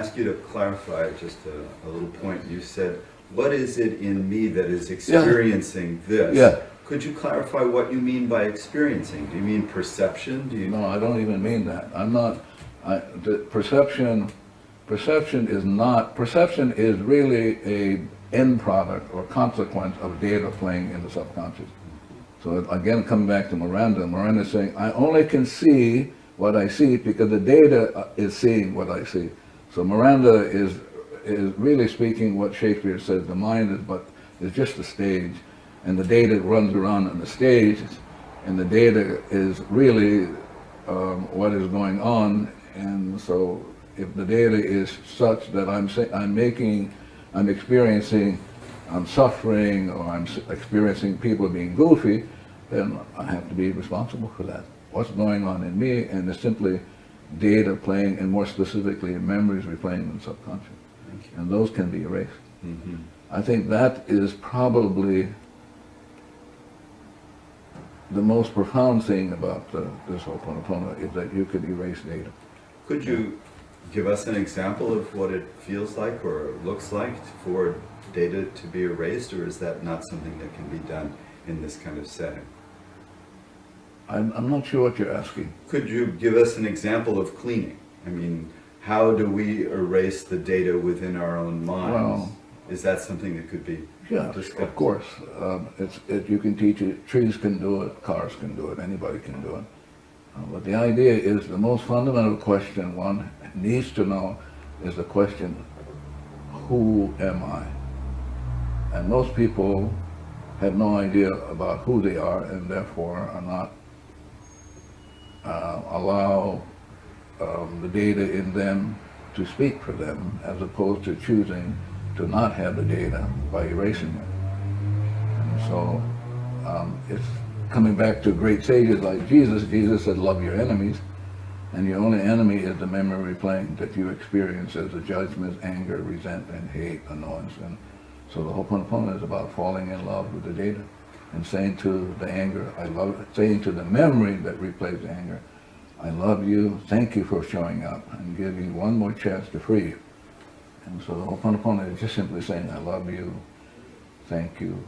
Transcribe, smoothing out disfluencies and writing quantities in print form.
ask you to clarify just a little point. You said, what is it in me that is experiencing this? Yeah. Could you clarify what you mean by experiencing? Do you mean perception? Do you... No, I don't even mean that. I'm not, perception is really a end product or consequence of data playing in the subconscious. So again, coming back to Miranda is saying, I only can see what I see because the data is seeing what I see. So Miranda is really speaking what Shakespeare says the mind is just a stage, and the data runs around on the stage, and the data is really what is going on. And so if the data is such that I'm experiencing suffering, or I'm experiencing people being goofy, then I have to be responsible for that. What's going on in me, and it's simply data playing, and more specifically memories replaying in the subconscious. And those can be erased. Mm-hmm. I think that is probably the most profound thing about this Ho'oponopono, is that you could erase data. Could you give us an example of what it feels like or looks like for data to be erased, or is that not something that can be done in this kind of setting? I'm not sure what you're asking. Could you give us an example of cleaning? I mean, how do we erase the data within our own minds? Well, is that something that could be discussed? Of course. You can teach it. Trees can do it, cars can do it, anybody can do it. But the idea is the most fundamental question one needs to know is the question, who am I? And most people have no idea about who they are, and therefore are not allow the data in them to speak for them, as opposed to choosing to not have the data by erasing it. And so it's coming back to great sages like Jesus. Jesus said, love your enemies, and your only enemy is the memory replaying that you experience as a judgment, anger, resentment, hate, annoyance. And so the Ho'oponopono is about falling in love with the data and saying to the anger, I love it, saying to the memory that replays the anger, I love you, thank you for showing up, and give you one more chance to free you. And so the Ho'oponopono is just simply saying, I love you, thank you,